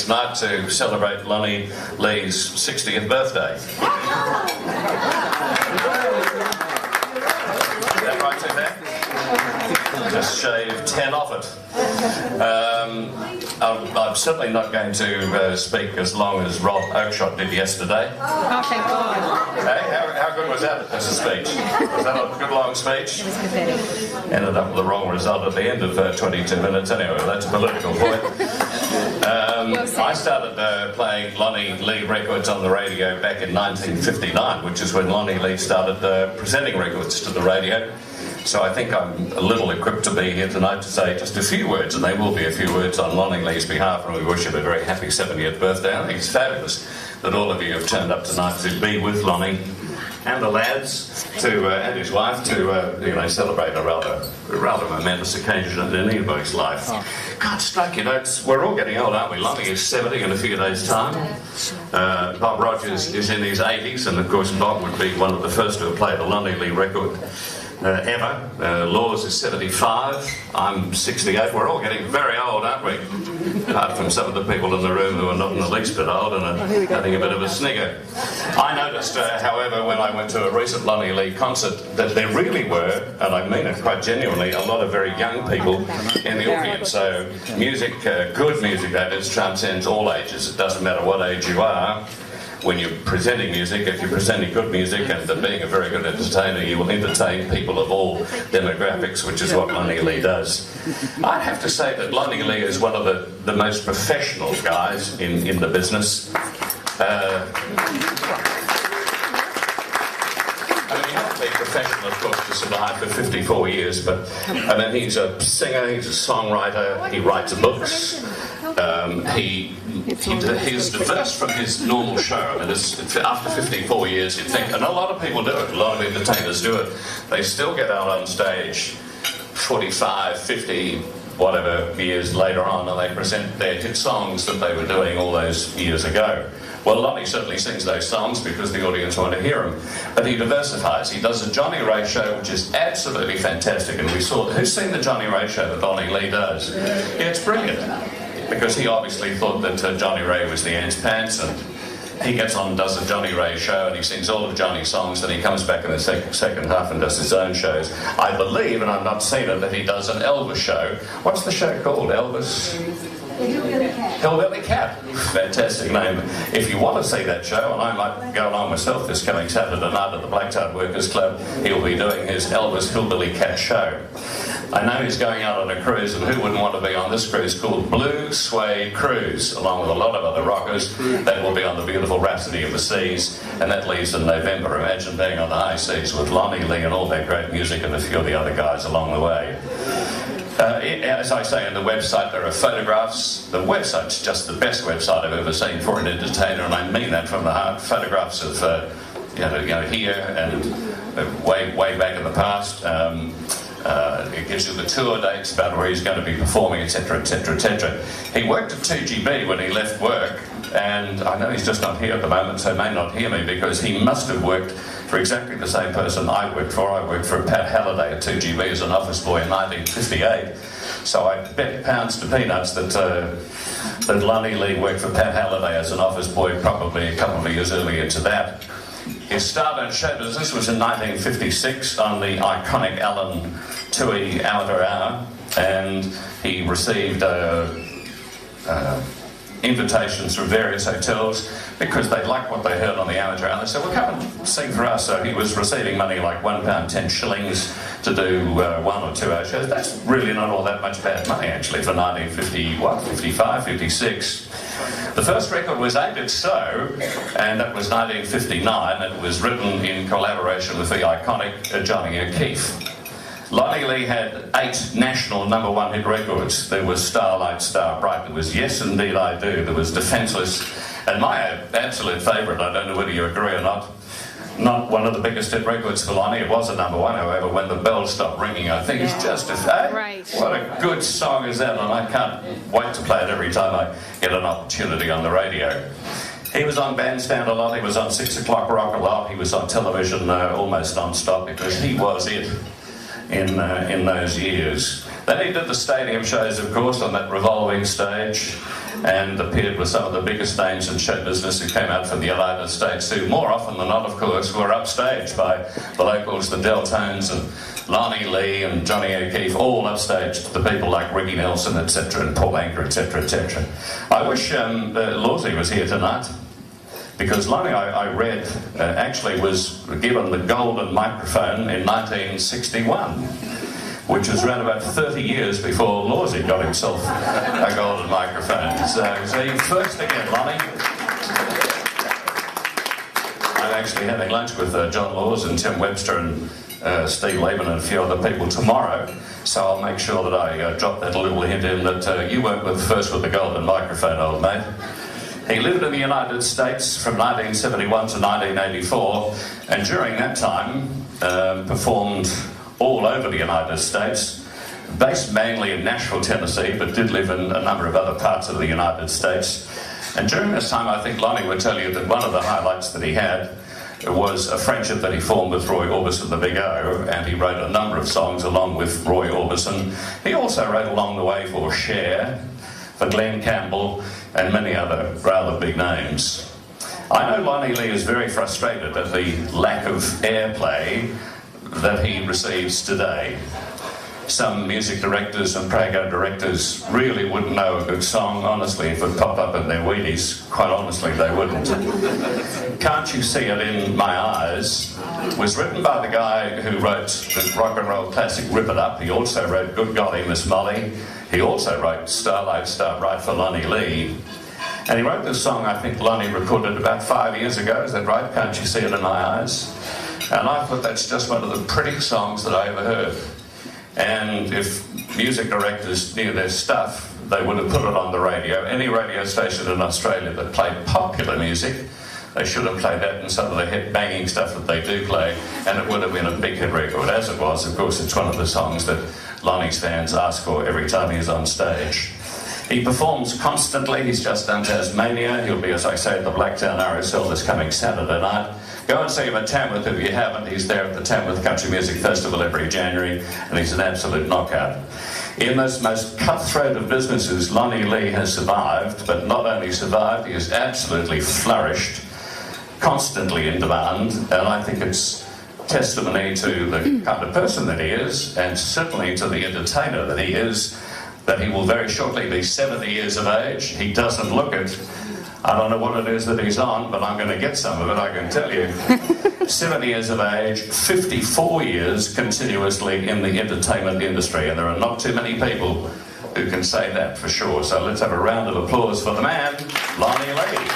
tonight to celebrate Lonnie Lee's 60th birthday. Is that right, too, there? Just shave 10 off it. I'm certainly not going to speak as long as Rob Oakeshott did yesterday. Oh, thank God. Hey, how good was that as a speech? Was that a good long speech? It was pathetic. Ended up with the wrong result at the end of 22 minutes. Anyway, that's a political point. I started playing Lonnie Lee records on the radio back in 1959, which is when Lonnie Lee started presenting records to the radio. So I think I'm a little equipped to be here tonight to say just a few words, and they will be a few words on Lonnie Lee's behalf, and we wish him a very happy 70th birthday. I think it's fabulous that all of you have turned up tonight to be with Lonnie and the lads and his wife to celebrate a rather momentous occasion in anybody's life. God, strike your notes. We're all getting old, aren't we? Lonnie is 70 in a few days' time. Bob Rogers is in his 80s, and of course Bob would be one of the first to have played a Lonnie Lee record ever. Laws is 75. I'm 68. We're all getting very old, aren't we? Apart from some of the people in the room who are not in the least bit old and are having a bit of a snigger. I noticed, however, when I went to a recent Lonnie Lee concert, that there really were, and I mean it quite genuinely, a lot of very young people in the audience. So music, good music, that is, transcends all ages. It doesn't matter what age you are. When you're presenting music, if you're presenting good music and being a very good entertainer, you will entertain people of all demographics, which is what Lonnie Lee does. I'd have to say that Lonnie Lee is one of the most professional guys in the business. I mean, you have to be professional, of course, to survive for 54 years, but I mean, he's a singer, he's a songwriter, he writes books. He's diverse from his normal show. I mean, after 54 years, you'd think, and a lot of people do it, a lot of entertainers do it, they still get out on stage 45, 50, whatever years later on, and they present their hit songs that they were doing all those years ago. Well, Lonnie certainly sings those songs because the audience want to hear them. But he diversifies. He does a Johnny Ray show, which is absolutely fantastic. And we saw, who's seen the Johnny Ray show that Lonnie Lee does? Yeah, it's brilliant. Because he obviously thought that Johnny Ray was the Ants Pants, and he gets on and does a Johnny Ray show, and he sings all of Johnny's songs, and he comes back in the second half and does his own shows. I believe, and I've not seen it, that he does an Elvis show. What's the show called? Elvis? Hillbilly Cat. Fantastic name. If you want to see that show, and I might go along myself this coming Saturday night at the Black Tide Workers Club, he'll be doing his Elvis Hillbilly Cat show. I know he's going out on a cruise, and who wouldn't want to be on this cruise called Blue Suede Cruise, along with a lot of other rockers. They will be on the beautiful Rhapsody of the Seas, and that leaves in November. Imagine being on the high seas with Lonnie Lee and all that great music and a few of the other guys along the way. As I say, on the website there are photographs. The website's just the best website I've ever seen for an entertainer, and I mean that from the heart. Photographs of here and way back in the past. It gives you the tour dates about where he's going to be performing, etc., etc., etc. He worked at 2GB when he left work, and I know he's just not here at the moment, so he may not hear me, because he must have worked for exactly the same person I worked for. I worked for Pat Halliday at 2GB as an office boy in 1958. So I bet pounds to peanuts that Lonnie Lee worked for Pat Halliday as an office boy probably a couple of years earlier to that. His start on show business was in 1956 on the iconic Alan Tui Amateur Hour, and he received invitations from various hotels because they liked what they heard on the amateur hour. They said, well, come and sing for us. So he was receiving money like £1.10 to do 1 or 2 hour shows. That's really not all that much bad money, actually, for 55, 56. The first record was Ain't It So, and that was 1959. It was written in collaboration with the iconic Johnny O'Keefe. Lonnie Lee had 8 national #1 hit records. There was Starlight, Star Bright, there was Yes Indeed I Do, there was Defenseless, and my absolute favourite, I don't know whether you agree or not one of the biggest hit records for Lonnie. It was a #1, however, When the Bells Stop Ringing. I think it's just right. What a good song is that, and I can't wait to play it every time I get an opportunity on the radio. He was on Bandstand a lot, he was on 6 O'Clock Rock a lot, he was on television almost non-stop, because he was it in those years. Then he did the stadium shows, of course, on that revolving stage, and appeared with some of the biggest names in show business who came out from the United States, who more often than not, of course, were upstaged by the locals, the Deltones and Lonnie Lee and Johnny O'Keefe, all upstaged the people like Ricky Nelson, etc., and Paul Anka, etc., etc. I wish Lawsy was here tonight, because Lonnie, I read, actually was given the golden microphone in 1961, which was around about 30 years before Lawsy got himself a golden microphone. So, first again, Lonnie. I'm actually having lunch with John Laws and Tim Webster and Steve Laban and a few other people tomorrow, so I'll make sure that I drop that little hint in that you weren't first with the golden microphone, old mate. He lived in the United States from 1971 to 1984, and during that time performed all over the United States, based mainly in Nashville, Tennessee, but did live in a number of other parts of the United States. And during this time, I think Lonnie would tell you that one of the highlights that he had was a friendship that he formed with Roy Orbison, the Big O, and he wrote a number of songs along with Roy Orbison. He also wrote along the way for Cher, for Glenn Campbell, and many other rather big names. I know Lonnie Lee is very frustrated at the lack of airplay that he receives today. Some music directors and program directors really wouldn't know a good song, honestly, if it popped up in their Wheaties. Quite honestly, they wouldn't. Can't You See It in My Eyes was written by the guy who wrote the rock and roll classic Rip It Up. He also wrote Good Golly Miss Molly. He also wrote Starlight Starbright for Lonnie Lee. And he wrote this song, I think Lonnie recorded about 5 years ago. Is that right? Can't You See It in My Eyes? And I thought that's just one of the prettiest songs that I ever heard. And if music directors knew their stuff, they would have put it on the radio. Any radio station in Australia that played popular music, they should have played that and some of the hit banging stuff that they do play, and it would have been a big hit record. As it was, of course, it's one of the songs that Lonnie's fans ask for every time he's on stage. He performs constantly. He's just done Tasmania. He'll be, as I say, at the Blacktown RSL this coming Saturday night. Go and see him at Tamworth if you haven't. He's there at the Tamworth Country Music Festival every January, and he's an absolute knockout. In this most cutthroat of businesses, Lonnie Lee has survived, but not only survived, he has absolutely flourished, constantly in demand, and I think it's testimony to the kind of person that he is, and certainly to the entertainer that he is, that he will very shortly be 70 years of age. He doesn't look it. I don't know what it is that he's on, but I'm going to get some of it, I can tell you. 70 years of age, 54 years continuously in the entertainment industry, and there are not too many people who can say that for sure. So let's have a round of applause for the man, Lonnie Lee.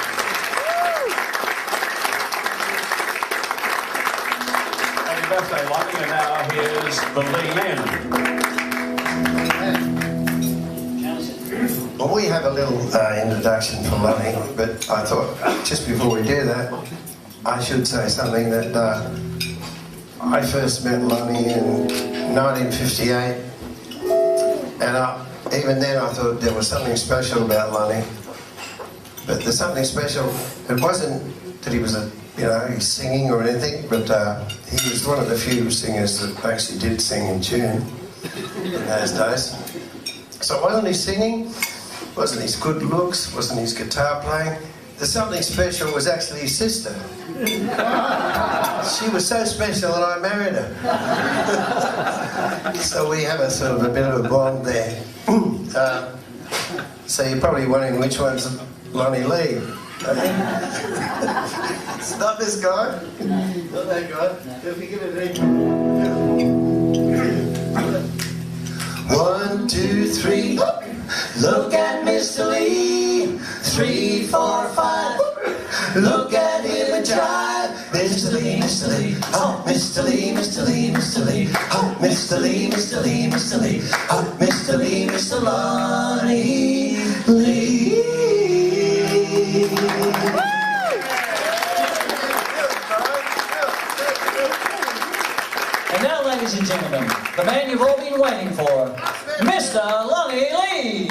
Happy birthday, Lonnie, and now here's the Lee Men. Well, we have a little introduction for Lonnie, but I thought just before we do that, I should say something that I first met Lonnie in 1958, and even then I thought there was something special about Lonnie. But there's something special. It wasn't that he was he's singing or anything, but he was one of the few singers that actually did sing in tune in those days. So it wasn't his singing, wasn't his good looks, wasn't his guitar playing. The something special was actually his sister. She was so special that I married her. So we have a sort of a bit of a bond there. So you're probably wondering which one's Lonnie Lee. It's not this guy. Not that guy. If you give it a 1, 2, 3. Look at Mr. Lee. 3, 4, 5. Look at him and drive. Mr. Lee, Mr. Lee. Oh, Mr. Lee, Mr. Lee, Mr. Lee. Oh, Mr. Lee, Mr. Lee, Mr. Lee. Oh, Mr. Lee, Mr. Lonnie Lee. And now, ladies and gentlemen, the man you've all been waiting for, Mr. Lonnie Lee.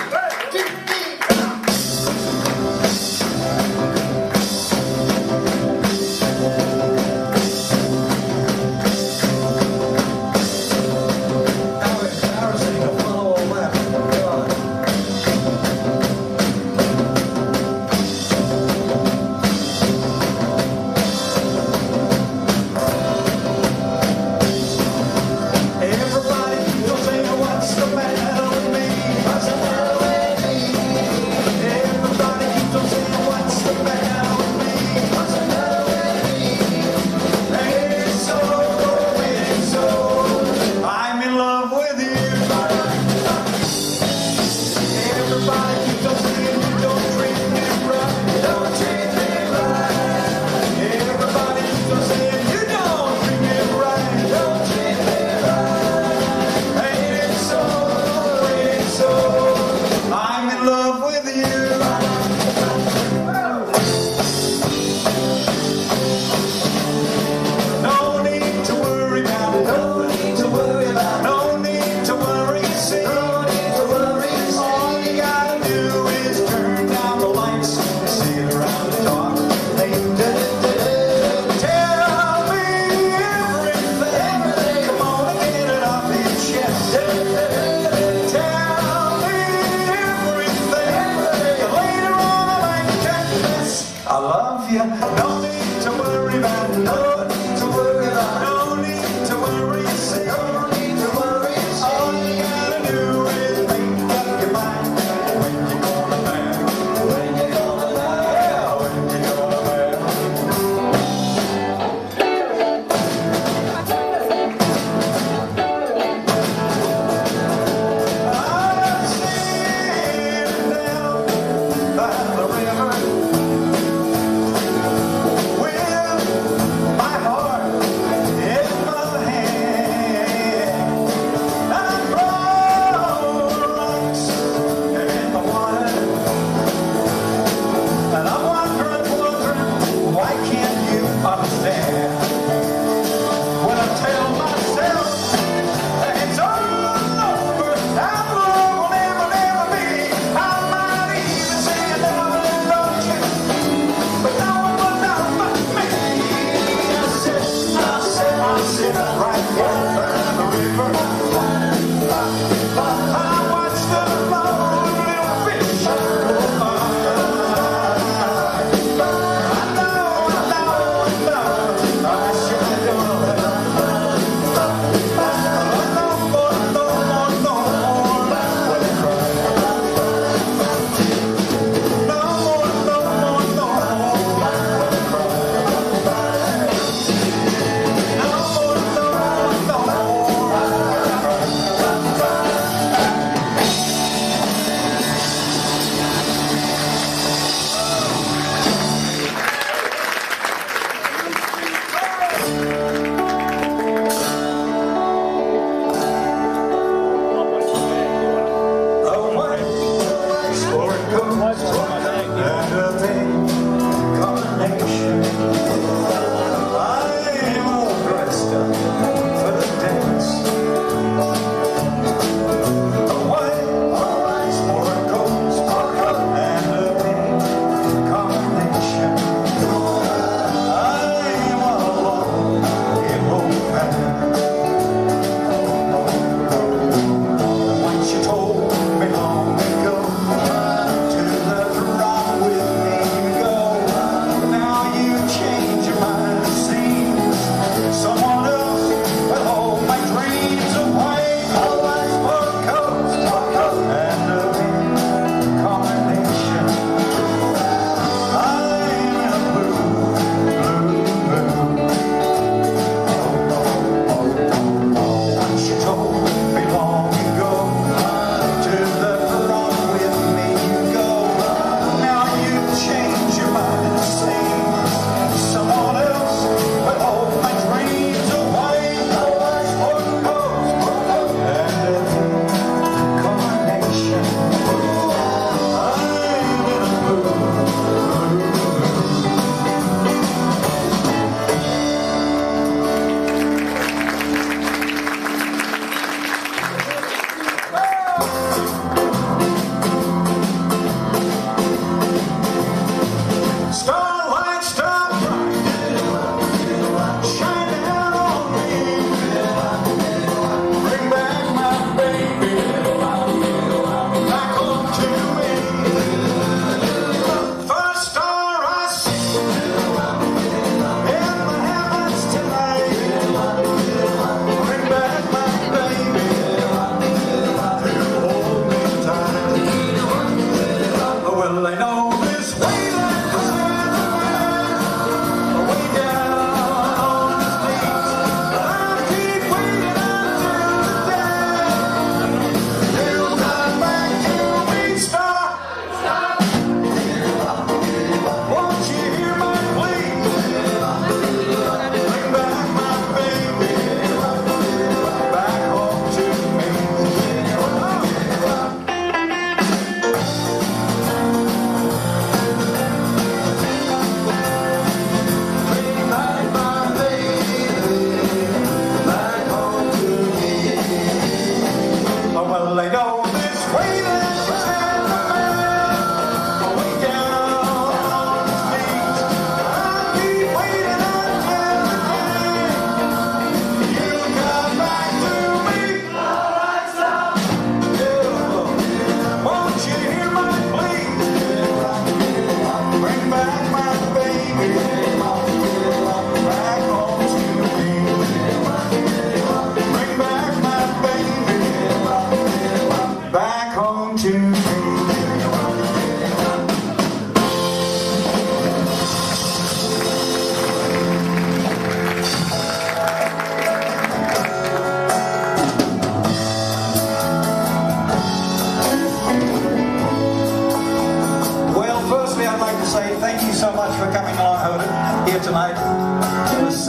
Tonight to this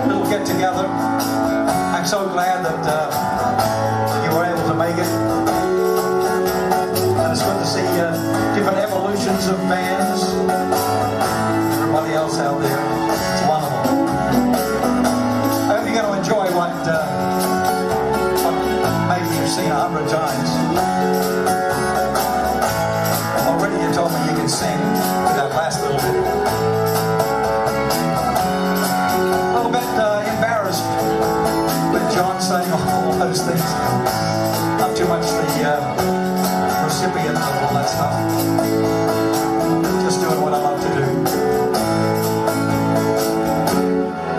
little get-together. I'm so glad that you were able to make it. And it's good to see different evolutions of bands. Everybody else out there, it's wonderful. I hope you're going to enjoy what maybe you've seen 100 times. Already you told me you can sing that last little bit. John saying all those things, not too much the recipient of all that stuff, just doing what I love to do.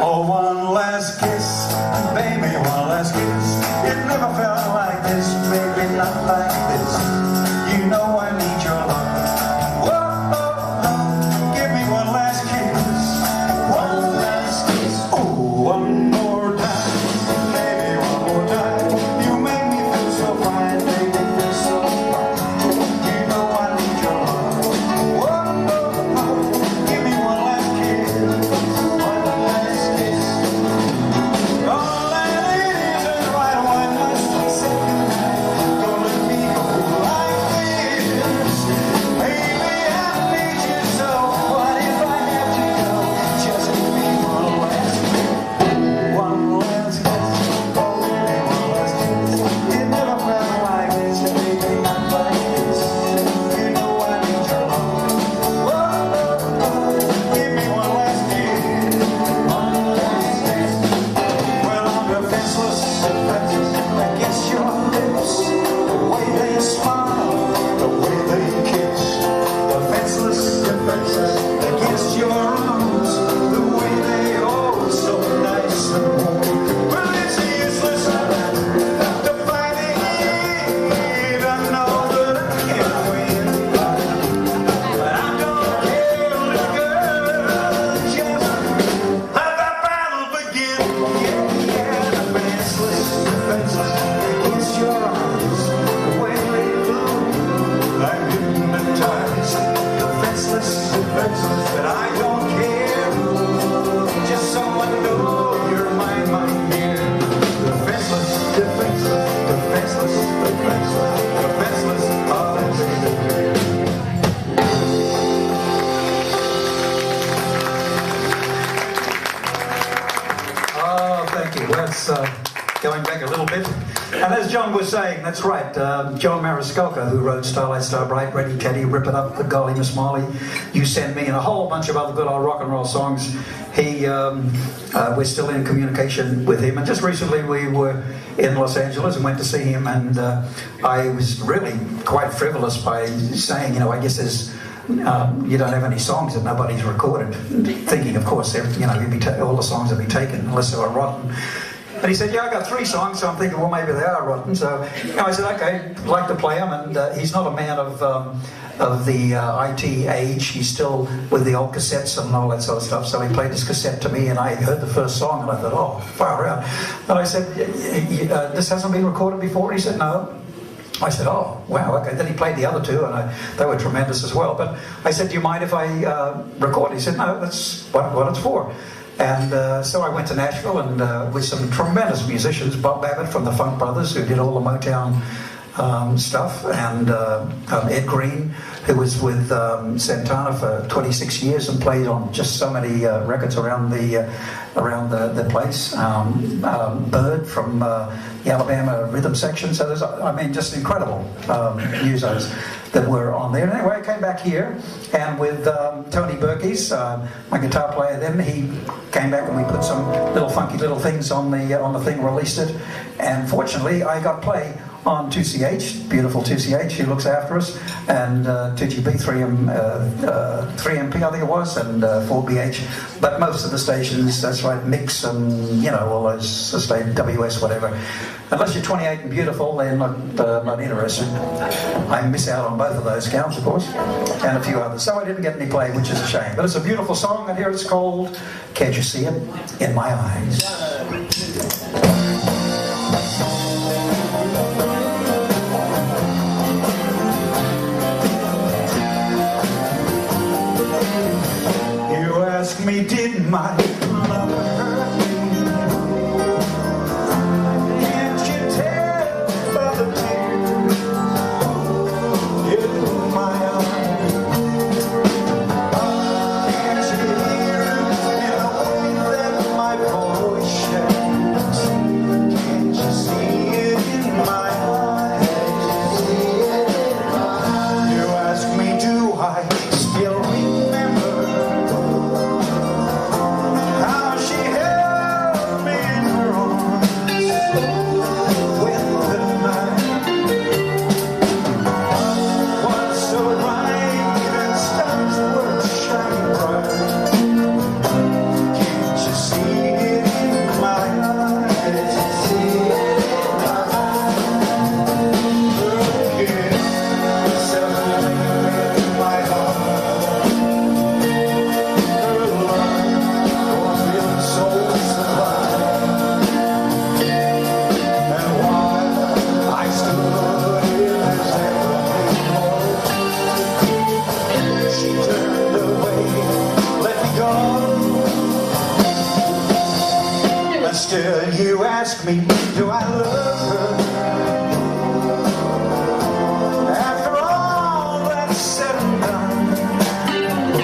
Oh, one last kiss, baby, one last kiss. It never felt like this, baby, not like this. was saying, that's right, John Mariscalco, who wrote Starlight Starbright, Ready Teddy, Rip It Up, The Golly Miss Molly, You Send Me, and a whole bunch of other good old rock and roll songs. We're still in communication with him, and just recently we were in Los Angeles and went to see him, and I was really quite frivolous by saying, I guess there's you don't have any songs that nobody's recorded, thinking, of course, all the songs will be taken unless they were rotten. And he said, yeah, I got 3 songs, so I'm thinking, well, maybe they are rotten. So I said, okay, I'd like to play them. And he's not a man of the IT age. He's still with the old cassettes and all that sort of stuff. So he played this cassette to me, and I heard the first song, and I thought, oh, far out. And I said, this hasn't been recorded before? He said, no. I said, oh, wow, okay. Then he played the other 2, and they were tremendous as well. But I said, do you mind if I record? He said, no, that's what it's for. And so I went to Nashville, and with some tremendous musicians, Bob Babbitt from the Funk Brothers, who did all the Motown stuff, and Ed Green, who was with Santana for 26 years and played on just so many records around the place. Bird from the Alabama rhythm section. So there's, just incredible musos that were on there. And anyway, I came back here, and with Tony Berkes, my guitar player then, he came back and we put some little funky little things on the thing, released it, and fortunately I got play on 2CH, beautiful 2CH, who looks after us, and 2GB, 3MP I think it was, and 4BH, but most of the stations, that's right, Mix and, all those, WS, whatever. Unless you're 28 and beautiful, they're not interested. I miss out on both of those counts, of course, and a few others. So I didn't get any play, which is a shame. But it's a beautiful song, and here it's called Can't You See It in My Eyes? Ask me, did my love hurt me? Can't you tell by the tears in my eyes? Can't you hear it in the way that my voice shakes? Can't you see it in my eyes? You ask me, do I still remember you ask me, do I love her? After all that's said and done,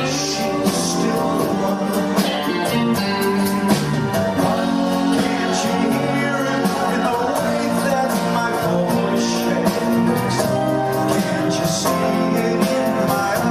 she's still the one. Can't you hear it in the way that my voice shakes? Can't you see it in my eyes?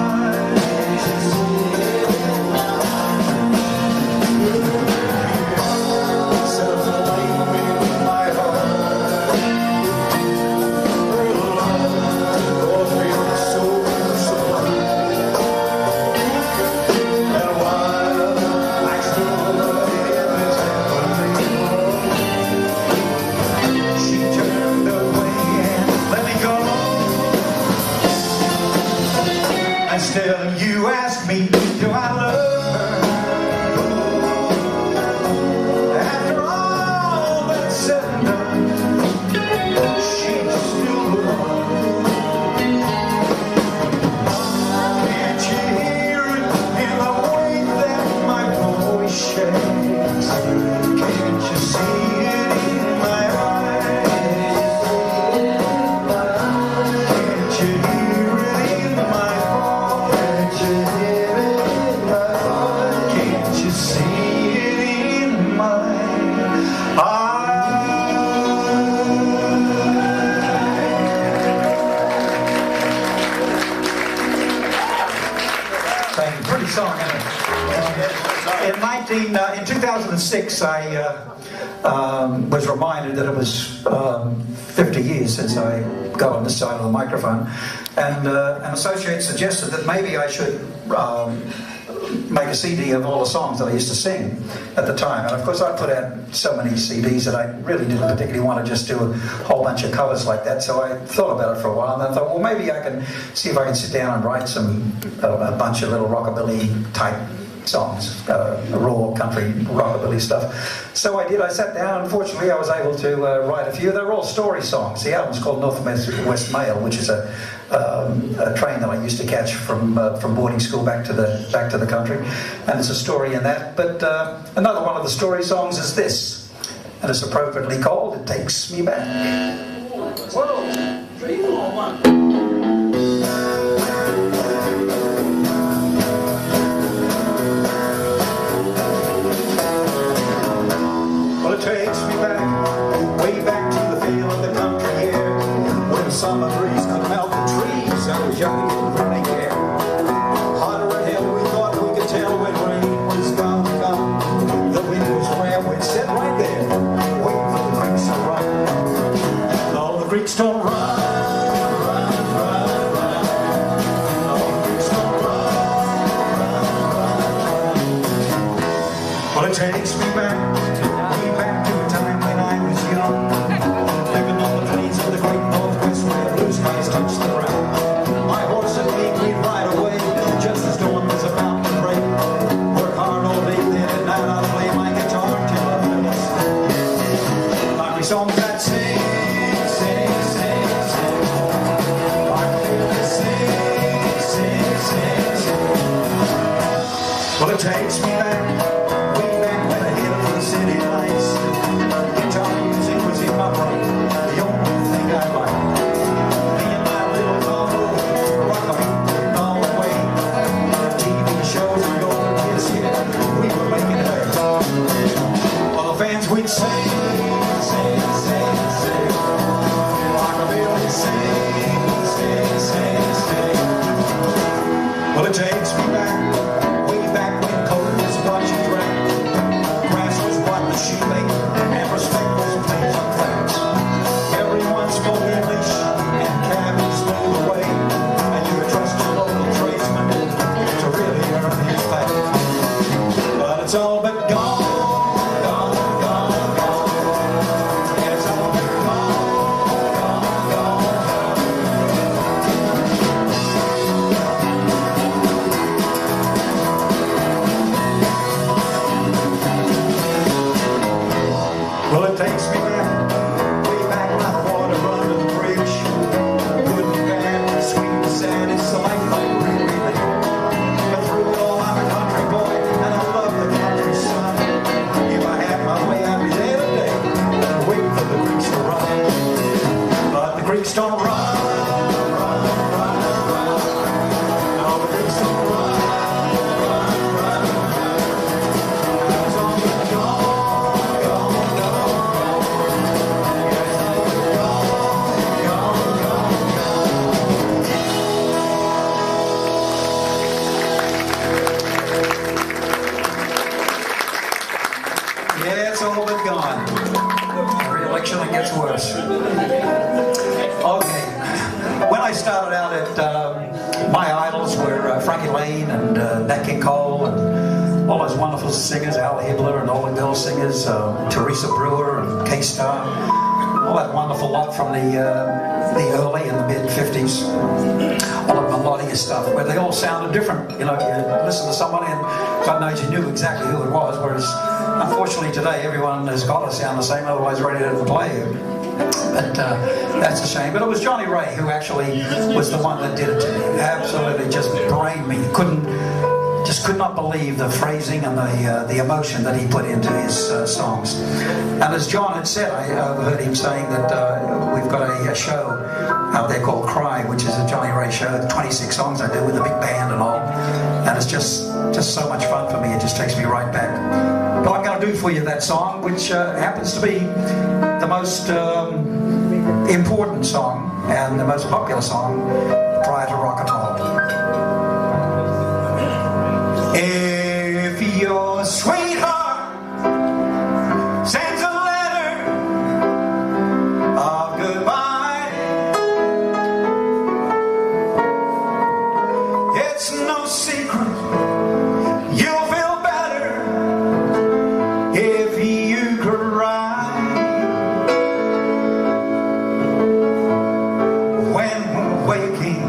Still, you ask me, do I love her? After all that's said and done, she's still the one. Can't you hear it in the way that my voice shakes? Can't you see it in my eyes? Can't you hear it in my heart? song, isn't it? In 2006, I was reminded that it was 50 years since I got on this side of the microphone, and an associate suggested that maybe I should make a CD of all the songs that I used to sing at the time. And of course I put out so many CDs that I really didn't particularly want to just do a whole bunch of covers like that, so I thought about it for a while, and I thought, well, maybe I can see if I can sit down and write a bunch of little rockabilly type songs, raw country rockabilly stuff. So I did. I sat down. Unfortunately, I was able to write a few. They were all story songs. The album's called North West Mail, which is a train that I used to catch from boarding school back to the country, and it's a story in that. But another one of the story songs is this, and it's appropriately called "It Takes Me Back." 1, 2, 3, 4, 1. It takes me back, way back to the feel of the country here, when the summer breeze could melt the trees. I was young and didn't really care. Hotter than hell, we thought we could tell when rain was gonna come. The wind was rare, we'd sit right there, waiting for the creeks to run. All the creeks don't run, run, run, run. All the creeks don't run, run, run, run. Well, it takes me back to a time when I was young, living on the plains of the great Northwest where blue skies touch the ground. My horse and me, we'd ride away just as dawn was about to break. Work hard all day, then at night I'd play my guitar till I fell asleep. Like we songs that sing, sing, sing, sing. Like we sing, sing, sing, sing. Well, it takes me back. City lights, guitar music was in my brain, the only thing I liked. Me and my little combo, rockabilly all the way. TV shows and golden kids, yeah, we were making hay. All the fans we'd sing, sing, sing, sing. Rockabilly sing, sing, sing, sing. Well, it takes me back, way back when cold was watching drag. Shoemaker and respect was plain on facts. Everyone spoke English and cabins moved away, and you could trust your local tradesman to really earn his pay. But it's all but gone, gone, gone, gone. Yeah, it's all but gone, gone, gone, well, it takes me back, way back when I thought of under the bridge. Good and bad, sweet and sad, it's the life I really live. But through it all, I'm a country boy, and I love the country sun. If I had my way, I'd be there today, waiting for the creeks to run. But the creeks don't run, run, run, run. No, the creeks don't run, run, run, run. It's all been gone. Yeah, it's all but gone. Every election it gets worse. Okay. When I started out my idols were Frankie Lane and Nat King Cole and all those wonderful singers, Al Hibbler and all the girl singers, Teresa Brewer and K-Star, all that wonderful lot from the early and the mid-50s. All of melodious stuff, where they all sounded different. You know, you listen to somebody and God knows you knew exactly who it was, whereas unfortunately today everyone has got to sound the same, otherwise radio doesn't play you. But that's a shame. But it was Johnny Ray who actually was the one that did it to me. Absolutely just brained me. Just could not believe the phrasing and the emotion that he put into his songs. And as John had said, I overheard him saying that we've got a show out there called Cry, which is a Johnny Ray show, 26 songs I do with a big band and all. And it's just so much fun for me. It just takes me right back. But I'm going to do for you that song, which happens to be the most important song and the most popular song prior to rock and roll. If your sweetheart sends a letter of goodbye, it's no secret you'll feel better if you cry. When waking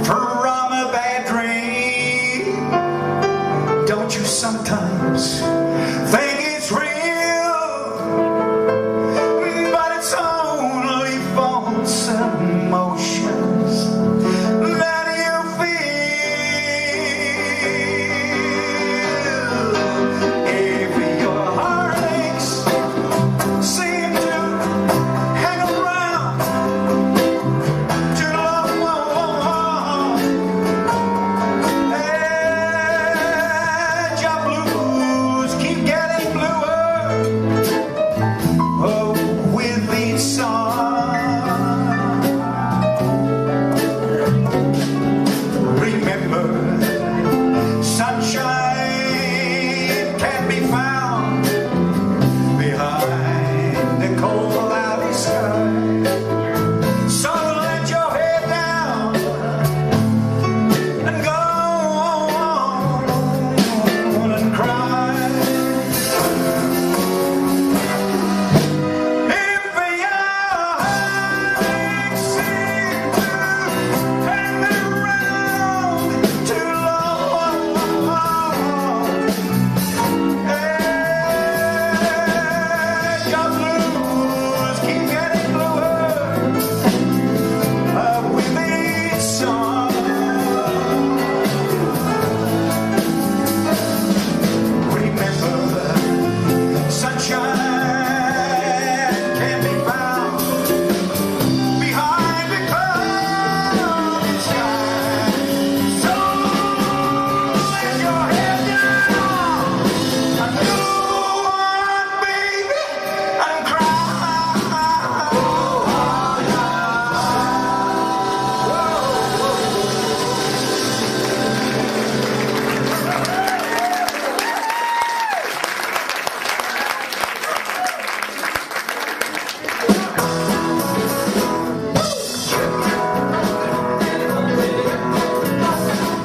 from a bad dream, don't you sometimes think it's real? But it's only false emotions that you feel. If your heartaches seem to hang around too long, and your blues keep getting bluer, oh, with each song. Remember, sunshine can be found behind the cold cloudy sky. So let your head down and go on and cry. If your heartaches seem to hang around too long, and your blues keep getting bluer with each song. Remember, sunshine can be found behind the cloudy sky. So let your head down and go on, baby, and cry.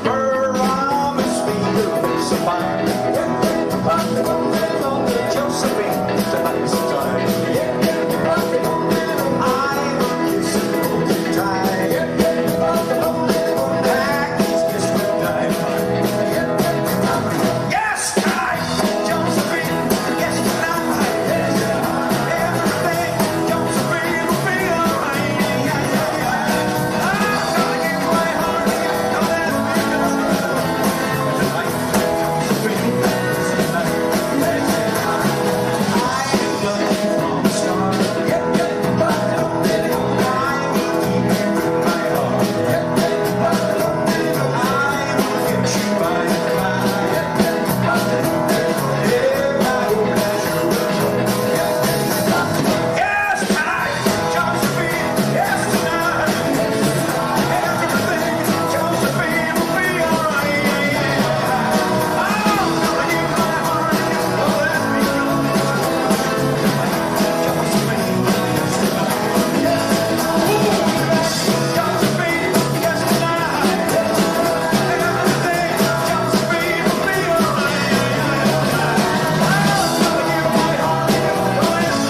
Promise me you'll survive. Josephine, tonight's the time. I will kiss you goodnight. Maggie's kiss goodnight. Yes, time, Josephine. Yes, tonight. Everything, Josephine, will be alright. I'm gonna give my heart to you. Don't ask me tonight, Josephine. Tonight. I love you from the start. I will keep you in my heart. I will get you by the fire. Yes, tonight, Josephine. Yes, tonight. Everything, Josephine, will be alright. I'm gonna give my heart to you. Don't let me go. Josephine, yes, tonight. Josephine, yes, tonight. Everything, Josephine, will be alright. I'm gonna give my heart to you. Don't let me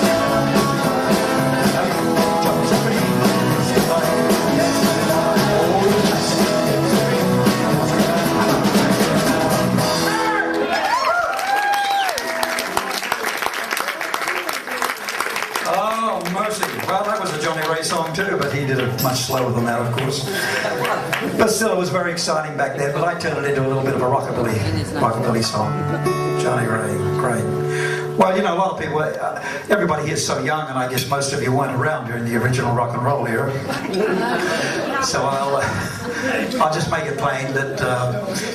go. Josephine, yes, tonight. Oh, mercy. Well, that was a Johnny Ray song too, but he did it much slower than that, of course. But still, it was very exciting back then, but I turned it into a little bit of a rockabilly song. Johnny Ray, great. Well, you know, a lot of people, everybody here is so young, and I guess most of you weren't around during the original rock and roll era. So I'll just make it plain that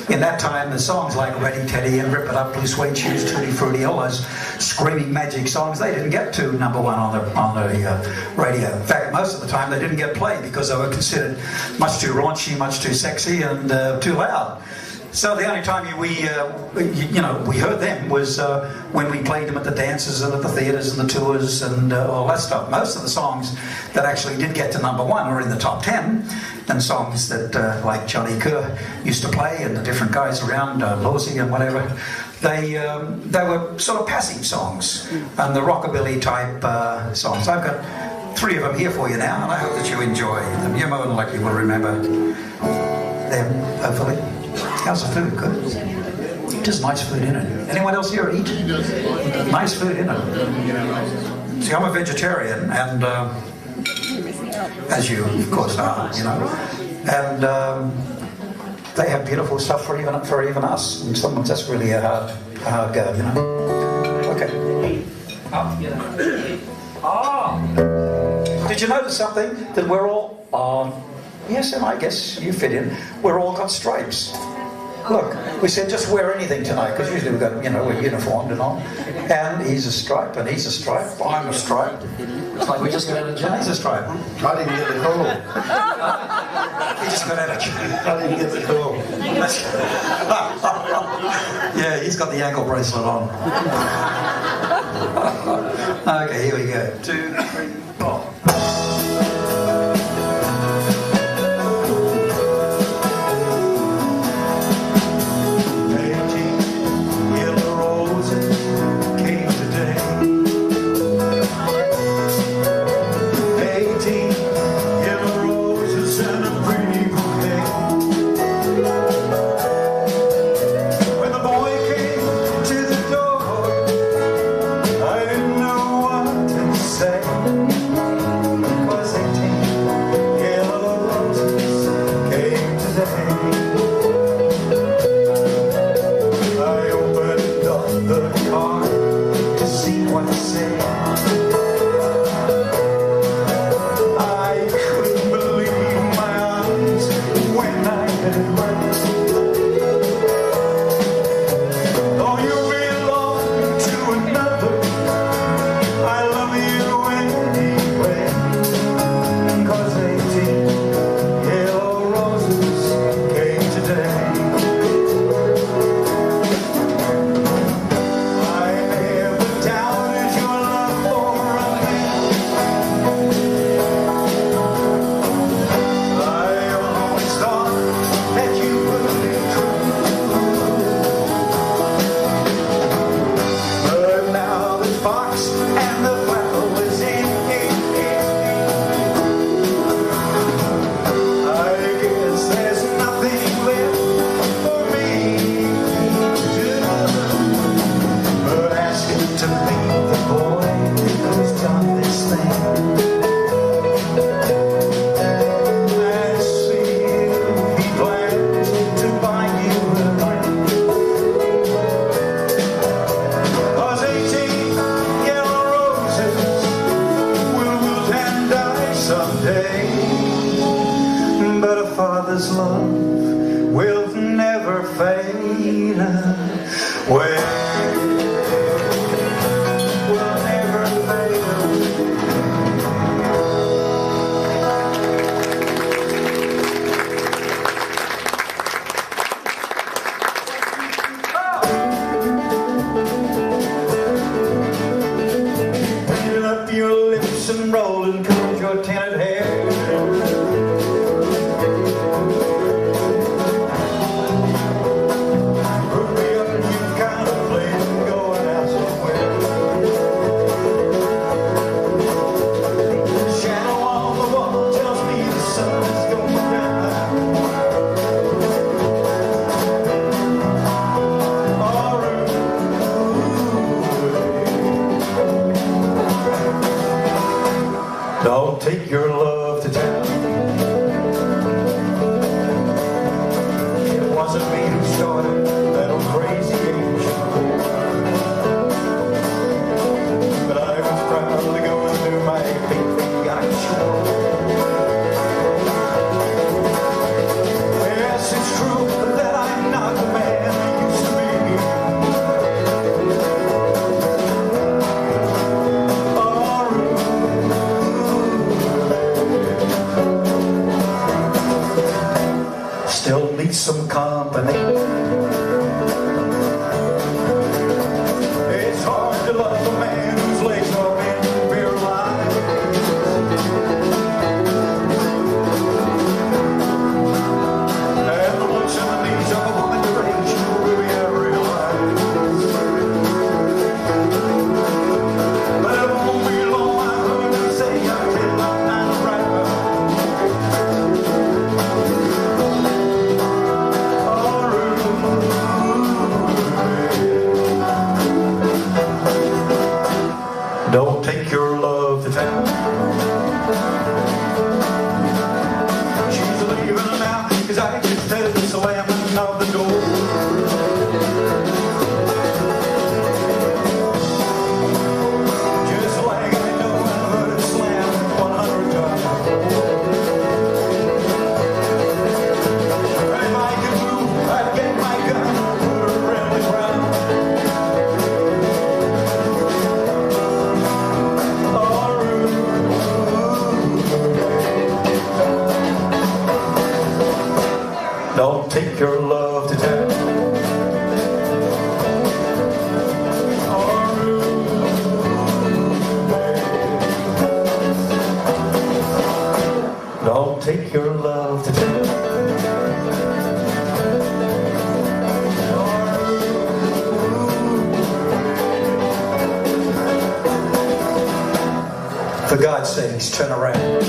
in that time, the songs like Ready Teddy and Rip It Up, Blue Suede Shoes, Tutti Frutti, all those screaming magic songs, they didn't get to number one on the radio. In fact, most of the time they didn't get played because they were considered much too raunchy, much too sexy, and too loud. So the only time we heard them was when we played them at the dances and at the theatres and the tours and all that stuff. Most of the songs that actually did get to #1 were in the top 10, and songs that like Johnny Kerr used to play and the different guys around, Lawsy and whatever, they were sort of passing songs and the rockabilly type songs. I've got 3 of them here for you now, and I hope that you enjoy them. You more than likely will remember them, hopefully. How's the food? Good? There's nice food in it. Anyone else here eat? Nice food in it. See, I'm a vegetarian, and as you, of course, are, you know. And they have beautiful stuff for even us. And sometimes that's really a hard go, you know. Okay. Did you notice something? That we're all, yes, and I guess you fit in, we're all got stripes. Look, we said just wear anything tonight, because usually we've got, you know, we're uniformed and all. And he's a stripe, and he's a stripe, I'm a stripe. It's like we just got out of jail. He's a stripe. I didn't get the call. He just got out of jail. I didn't get the call. Yeah, he's got the ankle bracelet on. Okay, here we go. 2, 3, 4. Father's love will never fade away. Will never fade away. Peel up your lips and roll and comb your tinted hair. Don't take your love to town. It wasn't me who started that old crazy age. But I was proud to go and do my big yacht show. Yes, it's true that I'm not the man I used to be. Still need some company. 'cause I just heard the slamming of the door. Just like I know I've heard it slam 100 times. If I could move, I'd get my gun, put her around the ground. Don't take your love to town. Don't take your love to town. For God's sakes, turn around.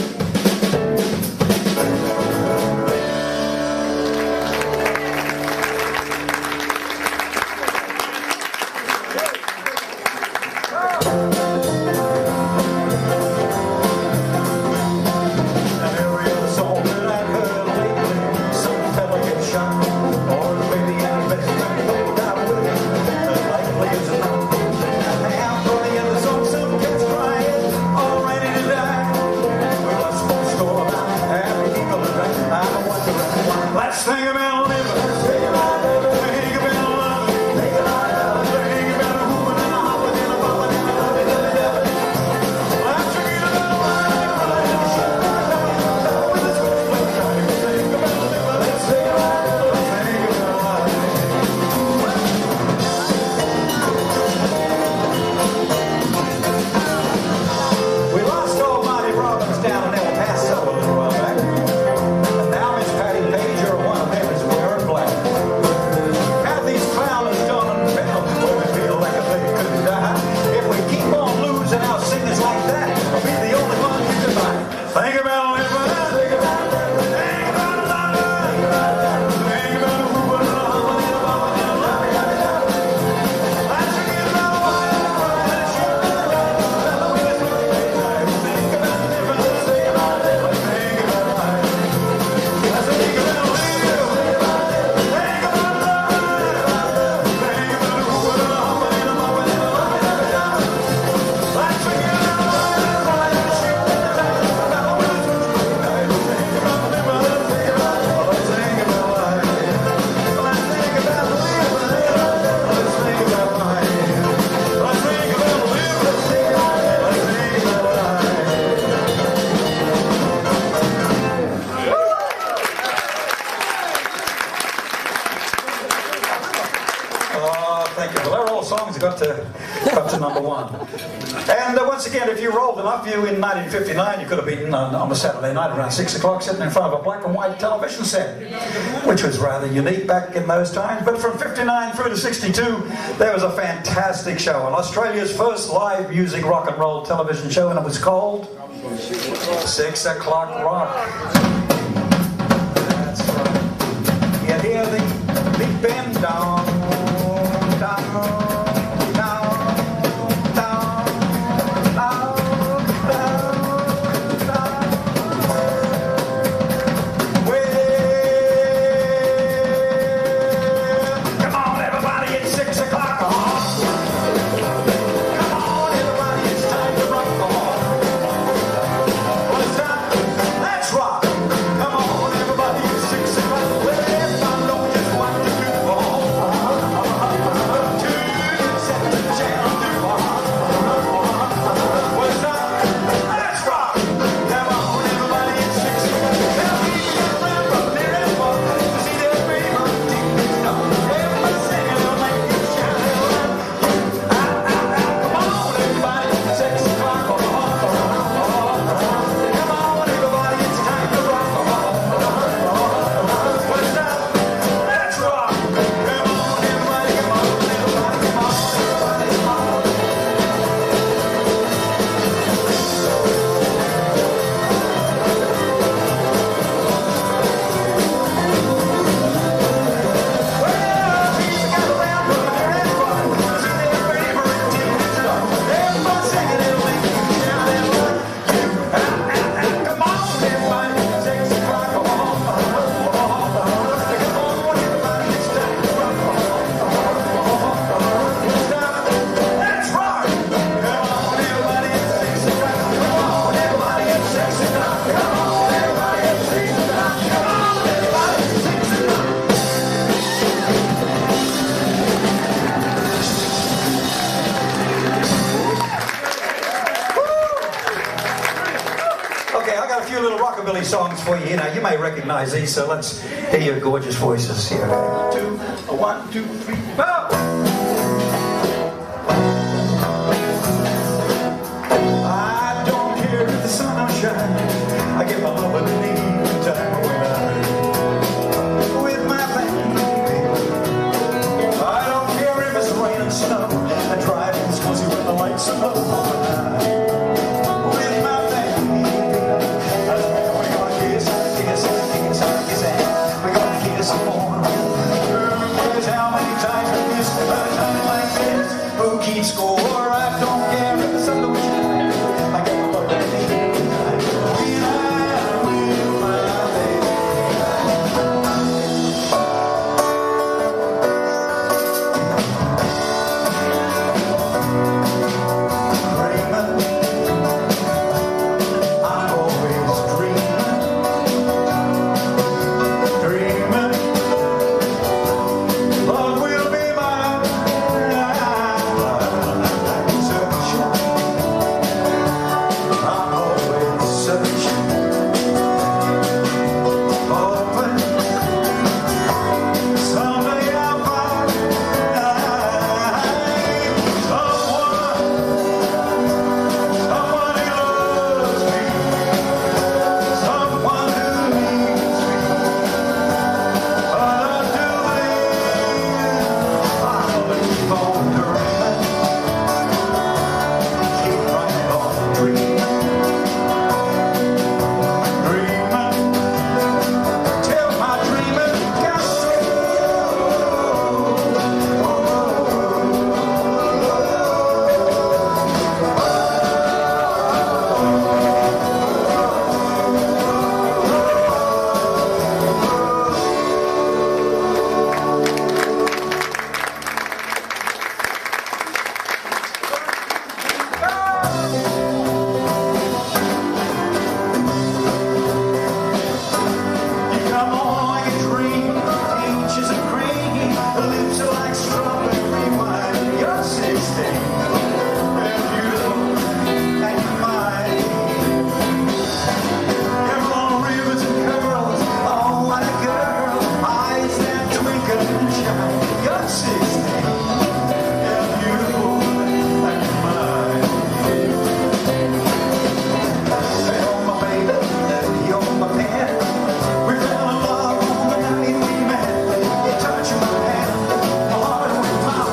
Let's think about living. Think about living. Think about loving. Think about loving. Think about moving and hopping and bumping and loving, loving, loving. Let's think about life. Think about living. Let's think about living. Think about life. We lost Almighty Robbins down in El Paso a little while back. Think about living. Think about living. Think about loving. Think about moving and hopping and bumping and loving, loving, loving. Let's forget about life. Let's think about living. Think about living. Let's think about living. Think about life. Let's think about living. Think about living. Think about loving. Think about moving and hopping and bumping and loving, loving, loving. Let's forget about life. Thank you. Well, they're all songs that got to #1. And once again, if you rolled enough, you in 1959, you could have been on a Saturday night around 6 o'clock sitting in front of a black and white television set, which was rather unique back in those times. But from 59 through to 62, there was a fantastic show on Australia's first live music rock and roll television show, and it was called 6 O'Clock Rock. That's right. You hear the big band down. Let's rock! songs for you. You know, you may recognise these, so let's hear your gorgeous voices here. 1, 2, 3, 4. I don't care if the sun will shine. I get my love any time when I'm with my baby. I don't care if it's rain and snow. I drive in Swansea when the lights are low. With my baby, we're gonna kiss, kiss, kiss, kiss, we're gonna kiss some more. Here's how many times we miss a time like this. Who keeps score? I don't care if the sun don't shine. I get my love any time when I'm with my baby. I'm always dreaming, dreaming. Love will be mine. Searching, I'm always searching, hoping someday I'll find someone who loves me, someone who needs me. But until then, I'll keep on dreaming, keep right on dreaming, dreaming, till my dreaming comes You come on like a dream, peaches and cream, lips are like strawberry wine. You're 16, and beautiful, and you're mine. Your long rivers and curls, oh what a girl, eyes that twinkle and shine. You're 16, and beautiful, and you're mine. You're my baby, you're my pet. We fell in love the night we met. You touched my hand, my heart went pop.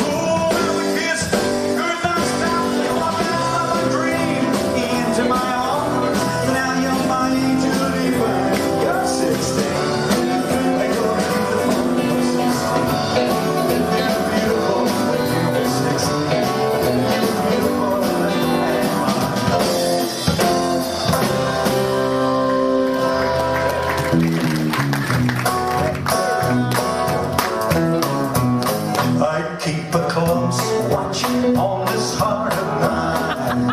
Ooh, we kissed, goodnight stop. You walked out of my dream into my arms. Now you're my angel divine. You're 16, and you're beautiful. You're beautiful, you're 16. You're beautiful, and I keep a close watch on this heart of mine.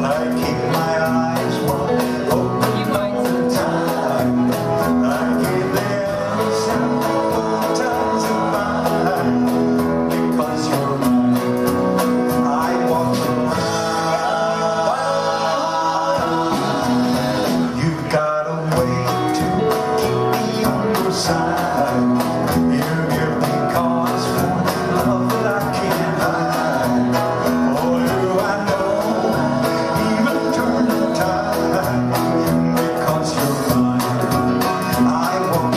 I keep my eyes wide open all the time. I give them a sound times of mine because you're mine. I walk around. You've got a way to keep me on your side. You give me cause for love that I can't hide. Oh, do I know, even turn the tide, because you're mine. I walk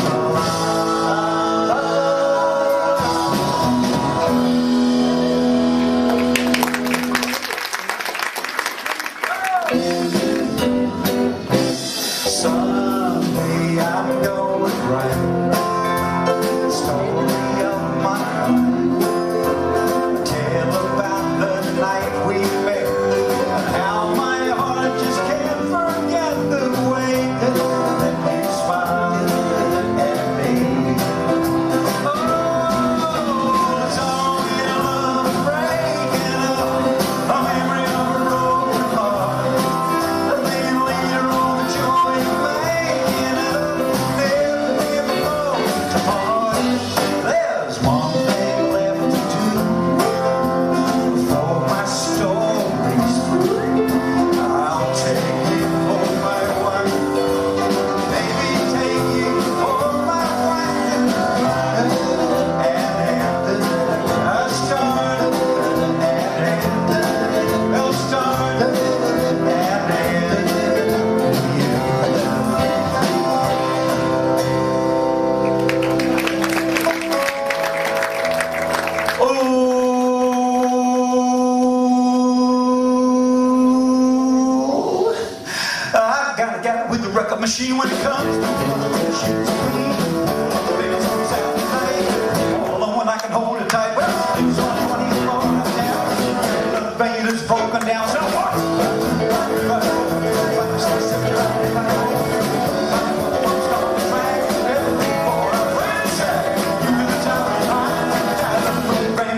someday I'm going right. Story of my life. Tell about the night we met. How my heart just can't forget the way that you smiled at me. Oh, it's all in love breaking up, a memory of a broken heart. And then later on, joy making it up, never, never more to part. There's one thing left Broken down so far.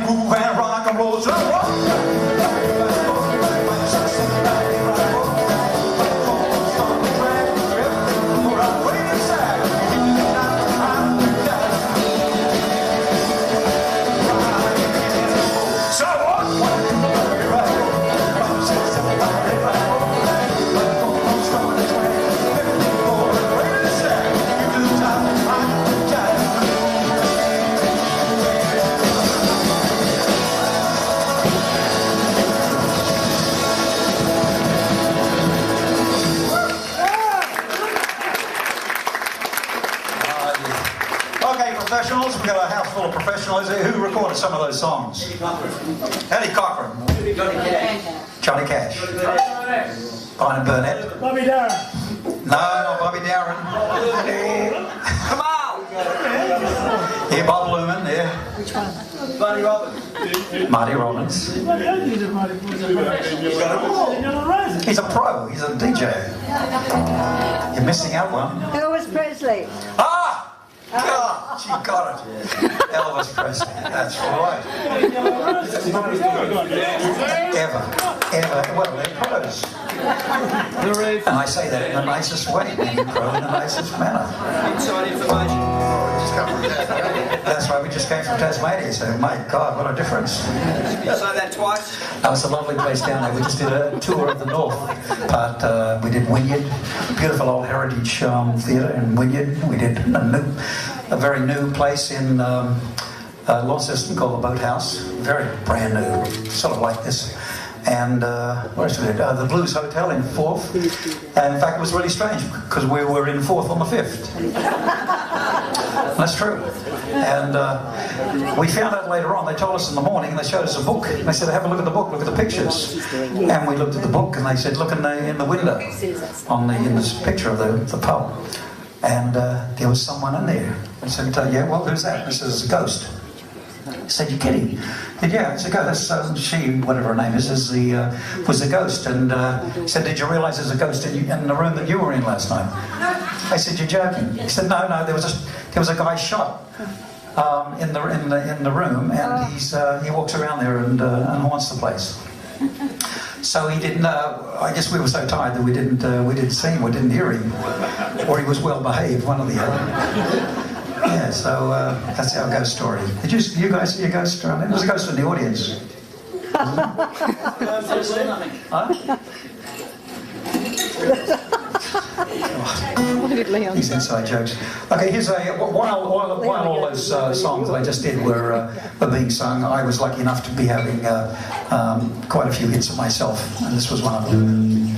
Move and rock and roll so professionals. We've got a house full of professionals here. Who recorded some of those songs? Eddie Cochran. Johnny Cash. Brian Burnett. Bobby Darren. No, not Bobby Darren. Come on! Yeah, Bob Lumen, yeah. Which one? Marty Robbins. Marty Robbins. He's a pro. He's a DJ. You're missing out one. Elvis Presley. Ah! God, she got it. Elvis Presley. That's right. Ever. Well, they're pros. And I say that in the nicest way. Being pro in the nicest manner. Inside information. That's right. We just came from Tasmania. So, my God, what a difference. You say that twice? That was a lovely place down there. We just did a tour of the north part. We did Wynyard, beautiful old heritage theatre in Wynyard. We did a very new place in Launceston called the Boathouse. Very brand new, sort of like this. And what else we did? The Blues Hotel in Forth. And in fact, it was really strange because we were in Forth on the 5th. That's true. And we found out later on, they told us in the morning, and they showed us a book. And they said, have a look at the book, look at the pictures. And we looked at the book, and they said, look in the window, in this picture of the pub. And there was someone in there. I said, yeah, well, who's that? This is a ghost. I said, you're kidding? I said, yeah, it's a ghost. She, whatever her name is was the ghost. And he said, did you realise there's a ghost in the room that you were in last night? I said, you're joking. He said, no, there was a guy shot in the room, and he walks around there and haunts the place. So he didn't. I guess we were so tired that we didn't see him, or didn't hear him, or he was well behaved, one or the other. Yeah, so that's our ghost story. Did you guys see a ghost story? There was a ghost in the audience. These inside jokes. Okay, here's while all those songs that I just did were being sung, I was lucky enough to be having quite a few hits of myself, and this was one of them.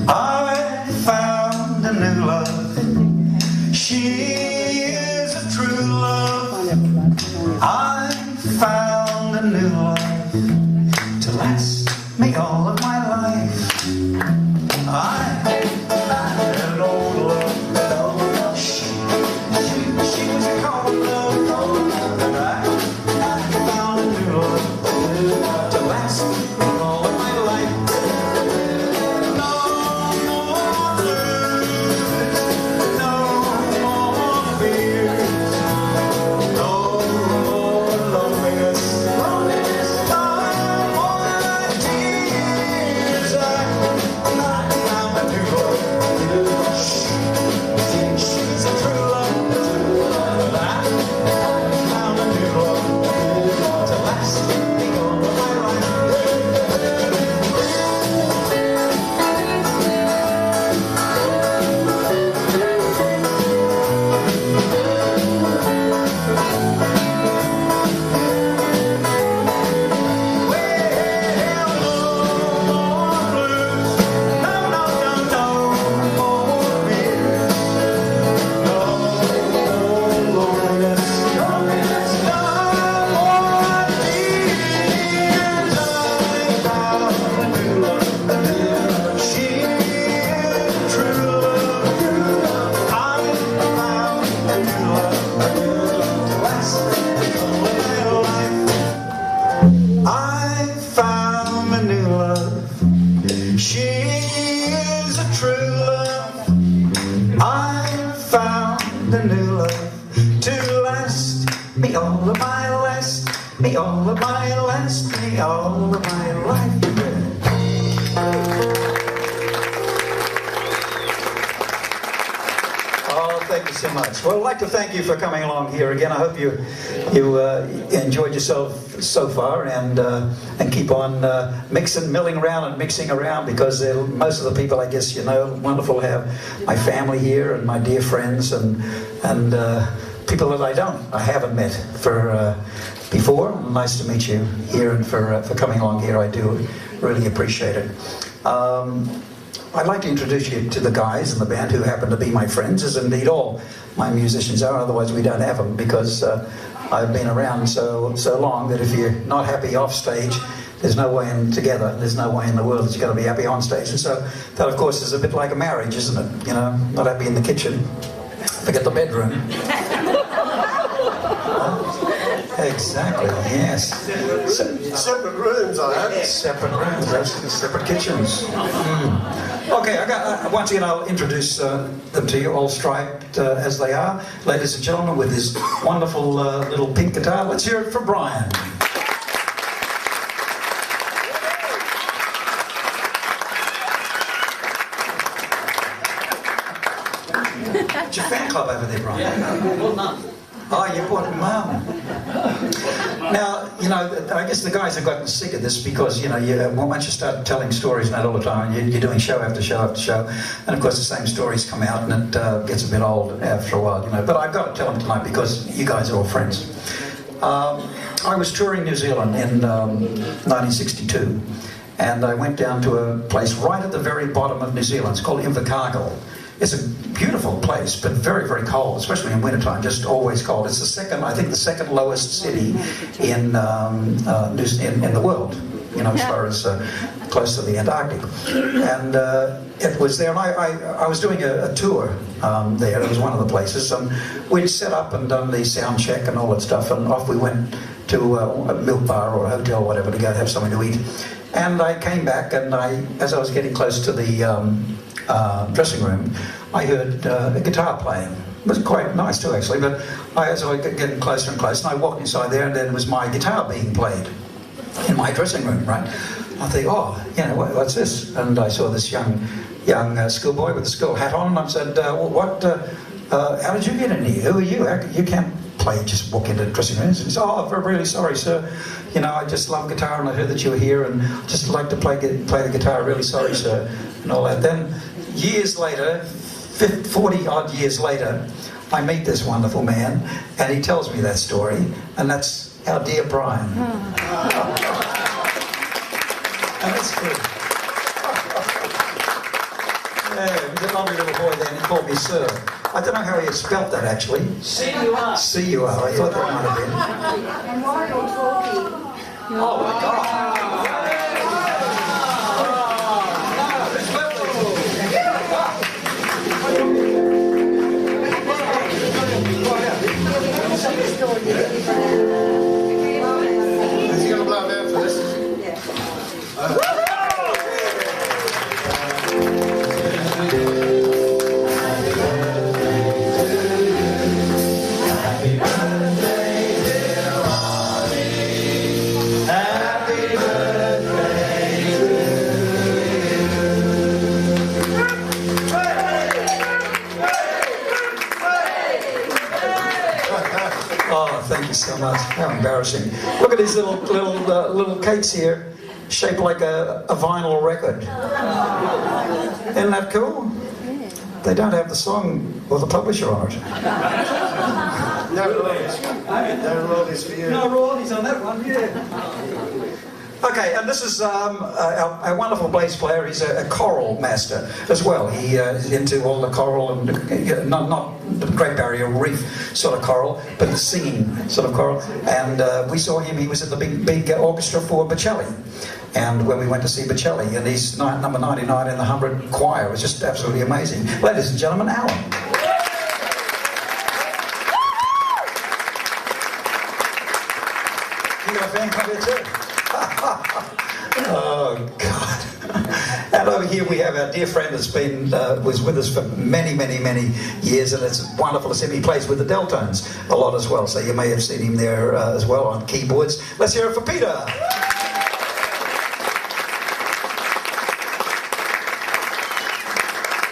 I found a new love. She is a true love. I found a new love to last me all of my life. I found an old love. She was a cold love. And I found a new love to last me all of my life. No more blues, no more fears, no more loneliness, no more tears. I love. She is a true love. I found a new love to last me all of my last, me all of my last, me all of my life. Oh, thank you so much. Well, I'd like to thank you for coming along here again. I hope you enjoyed yourself so far, and keep on milling around and mixing around, because most of the people, I guess, wonderful to have my family here and my dear friends and people that I haven't met for before. Nice to meet you here, and for coming along here. I do really appreciate it. I'd like to introduce you to the guys in the band who happen to be my friends, as indeed all my musicians are. Otherwise we don't have them, because I've been around so long that if you're not happy off stage, there's no way in together, there's no way in the world that you're going to be happy on stage. And so that, of course, is a bit like a marriage, isn't it? Not happy in the kitchen, forget the bedroom. Exactly, yes. Separate rooms, I have. Separate rooms, separate kitchens. Okay, once again, I'll introduce them to you, all striped as they are. Ladies and gentlemen, with his wonderful little pink guitar, let's hear it for Brian. It's your fan club over there, Brian. Oh, you bought Mum. Now, I guess the guys have gotten sick of this, because, once you start telling stories and that all the time, you're doing show after show after show, and of course the same stories come out, and it gets a bit old after a while, But I've got to tell them tonight, because you guys are all friends. I was touring New Zealand in 1962, and I went down to a place right at the very bottom of New Zealand. It's called Invercargill. It's a beautiful place, but very, very cold, especially in wintertime, just always cold. It's the second lowest city in the world, as far as close to the Antarctic. And it was there, and I was doing a tour there. It was one of the places, and we'd set up and done the sound check and all that stuff, and off we went to a milk bar or a hotel or whatever to go have something to eat. And I came back, and as I was getting close to the dressing room, I heard a guitar playing. It was quite nice too, actually, but as I was getting closer and closer, and I walked inside there, and then it was my guitar being played in my dressing room, right? I think, what's this? And I saw this young schoolboy with a school hat on, and I said, how did you get in here? Who are you? You can't play, just walk into the dressing room. And he said, oh, I'm really sorry, sir. I just love guitar, and I heard that you were here, and I'd just like to play the guitar. Really sorry, sir, and all that. Then, years later, 40-odd years later, I meet this wonderful man, and he tells me that story, and that's our dear Brian. And that's good. Yeah, he was a lovely little boy then. He called me sir. I don't know how he had spelt that, actually. C-U-R. C-U-R. I thought that might have been. And while you're talking... Oh, my God. Is he going to blow down for this? Oh, thank you so much. How embarrassing. Look at these little cakes here, shaped like a vinyl record. Isn't that cool? They don't have the song or the publisher on it. No royalties. No royalties for you. No royalties on that one, yeah. Okay, and this is a wonderful bass player. He's a choral master as well. He is into all the choral, and not the Great Barrier Reef sort of choral, but the singing sort of choral. And we saw him, he was at the big orchestra for Bocelli. And when we went to see Bocelli, and he's number 99 in the 100 choir, it was just absolutely amazing. Ladies and gentlemen, Alan. You got a fan club here too? Oh, God. here we have our dear friend that's been was with us for many, many, many years, and it's wonderful to see him. He plays with the Deltones a lot as well, so you may have seen him there as well on keyboards. Let's hear it for Peter.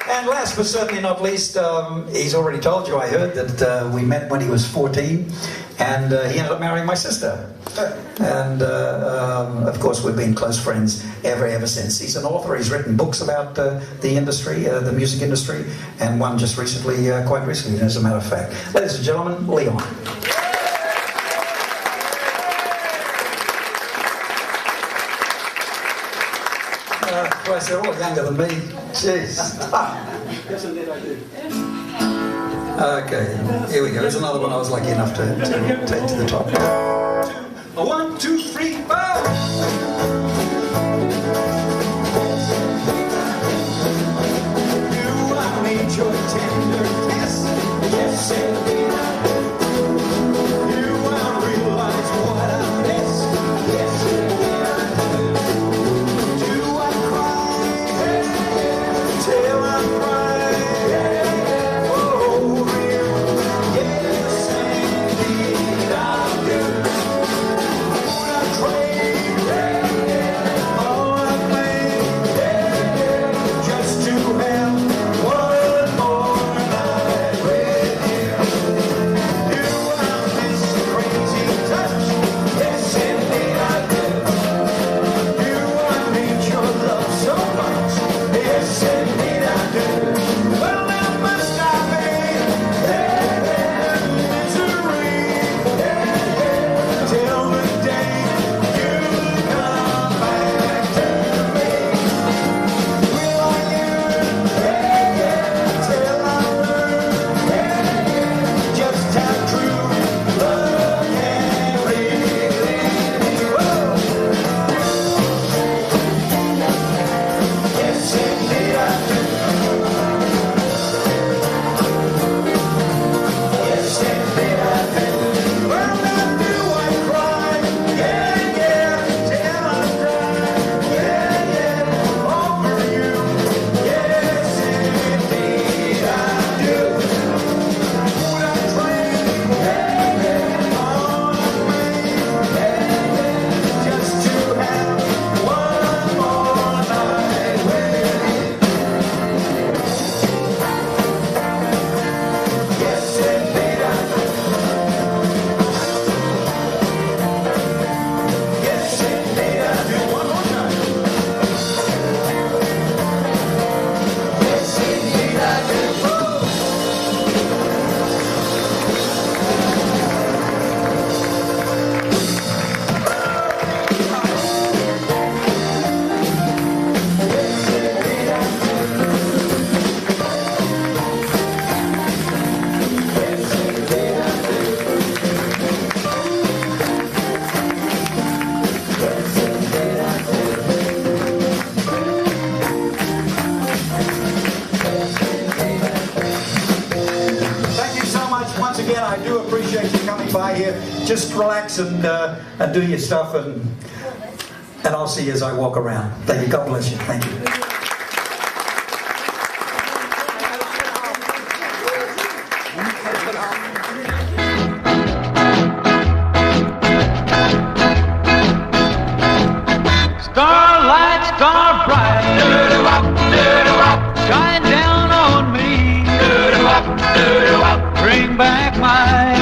And last but certainly not least, he's already told you, I heard, that we met when he was 14, and he ended up marrying my sister. And of course, we've been close friends ever since. He's an author. He's written books about the industry, the music industry, and one just recently, quite recently, as a matter of fact. Ladies and gentlemen, Leon. Christ, they're all younger than me. Jeez. Yes, indeed I do. Okay, here we go. Here's another one I was lucky enough to take to the top. 1, 2, 3, 4. Do I need your tender kiss? Yes, indeed I do. Do I realize what I miss? Yes, indeed I do. Do I cry till I cry over you? Yes, indeed I do. Would I trade all I claim just to have one more night with you? Do I miss crazy touch? Yes, indeed I do. Do I need your love so much? Yes, indeed I do. Well, now must I be misery till the day you come back to me? Will I yearn till I learn just how true love can really be? Whoa. Yes, indeed I do. Yes, indeed I do. Well, now do I cry? Yeah, till I cry. Yeah, over you. Yes, indeed I do. Would I trade all I made just to have one more night with you? Yes, indeed I do. Yes, indeed I do. One more time. Yes, indeed I do. Thank you so much. Once again, I do appreciate you coming by here. Just relax and do your stuff, and I'll see you as I walk around. Thank you. God bless you. Thank you. Starlight, star bright, shine down on me, bring back my